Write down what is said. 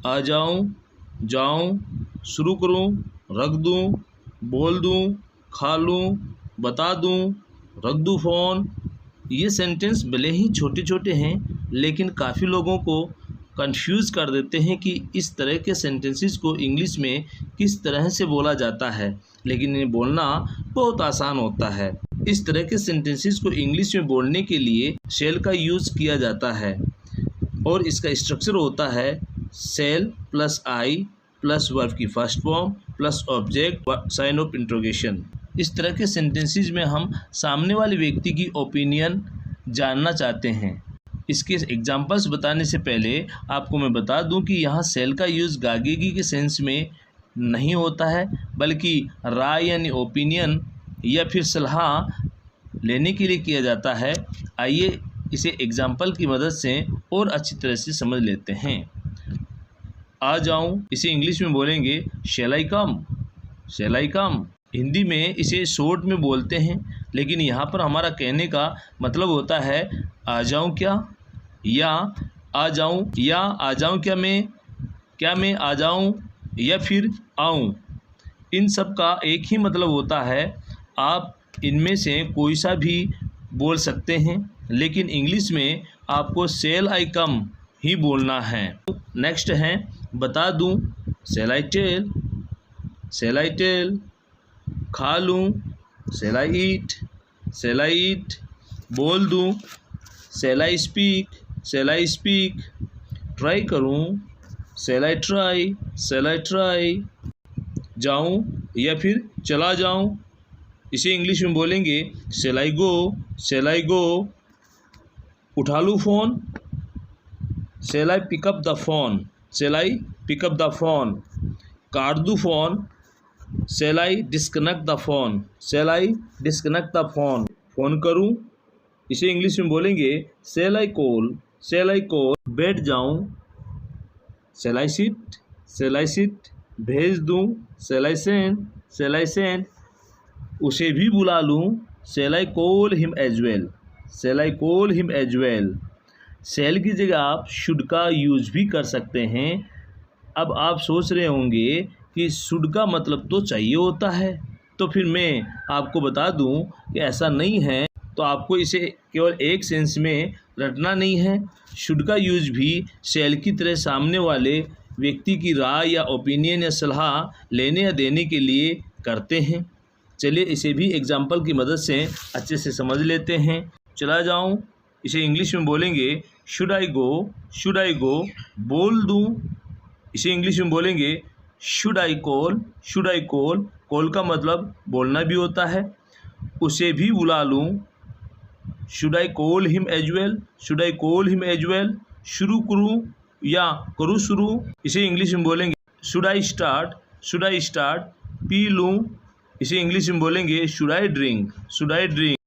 आ जाऊं, जाऊं, शुरू करूं, रख दूं, बोल दूं, खा लूं, बता दूं, रख दूं फ़ोन। ये सेंटेंस भले ही छोटे छोटे हैं लेकिन काफ़ी लोगों को कंफ्यूज कर देते हैं कि इस तरह के सेंटेंसेस को इंग्लिश में किस तरह से बोला जाता है, लेकिन इन्हें बोलना बहुत आसान होता है। इस तरह के सेंटेंसेस को इंग्लिश में बोलने के लिए शैल का यूज़ किया जाता है और इसका स्ट्रक्चर होता है shall plus I plus verb की first form plus object sign of interrogation. इस तरह के सेंटेंसेस में हम सामने वाले व्यक्ति की ओपिनियन जानना चाहते हैं। इसके एग्जांपल्स बताने से पहले आपको मैं बता दूं कि यहाँ शैल का यूज़ गागेगी के सेंस में नहीं होता है, बल्कि राय यानी ओपिनियन या फिर सलाह लेने के लिए किया जाता है। आइए इसे एग्जाम्पल की मदद से और अच्छी तरह से समझ लेते हैं। आ जाऊं, इसे इंग्लिश में बोलेंगे शैल आई कम, शैल आई कम। हिंदी में इसे शॉर्ट में बोलते हैं, लेकिन यहाँ पर हमारा कहने का मतलब होता है आ जाऊं क्या, या आ जाऊं, या आ जाऊं क्या मैं आ जाऊं या फिर आऊं। इन सब का एक ही मतलब होता है। आप इनमें से कोई सा भी बोल सकते हैं, लेकिन इंग्लिश में आपको शैल आई कम ही बोलना है। नेक्स्ट है बता दूं, shall I tell, shell I tell. खा लूं, शैल आई ईट, शैल आई ईट। बोल दूं, shall I speak, shall I speak. Try करूं, shall I try, shell I try. जाऊं या फिर चला जाऊं, इसे इंग्लिश में बोलेंगे शैल आई गो, शैल आई गो। उठा लूं phone, shall I pick up the phone, shall I pick up the phone. काट दूं phone, shall I disconnect the phone, shall I disconnect the phone. Phone करूं, इसे इंग्लिश में बोलेंगे शैल I call, shell I call. बैठ जाऊं, शैल I sit, shell I sit. भेज दूं, shall I send, shell I send. उसे भी बुला लूं, shall I call him as well, shall I call him as well. Shall की जगह आप शुड का यूज़ भी कर सकते हैं। अब आप सोच रहे होंगे कि शुड का मतलब तो चाहिए होता है, तो फिर मैं आपको बता दूं कि ऐसा नहीं है। तो आपको इसे केवल एक सेंस में रटना नहीं है। शुड का यूज़ भी शैल की तरह सामने वाले व्यक्ति की राय या ओपिनियन या सलाह लेने या देने के लिए करते हैं। चलिए इसे भी एग्जाम्पल की मदद से अच्छे से समझ लेते हैं। चला जाऊं, इसे इंग्लिश में बोलेंगे should I go, should I गो। बोल दूं, इसे इंग्लिश में बोलेंगे should I call, should I call. Call का मतलब बोलना भी होता है। उसे भी बुला लूं, should I call him as well, should I call him as well. शुरू करूं या करूं शुरू, इसे इंग्लिश में बोलेंगे should I start, should I start. पी लूं, इसे इंग्लिश में बोलेंगे should I drink, should I drink.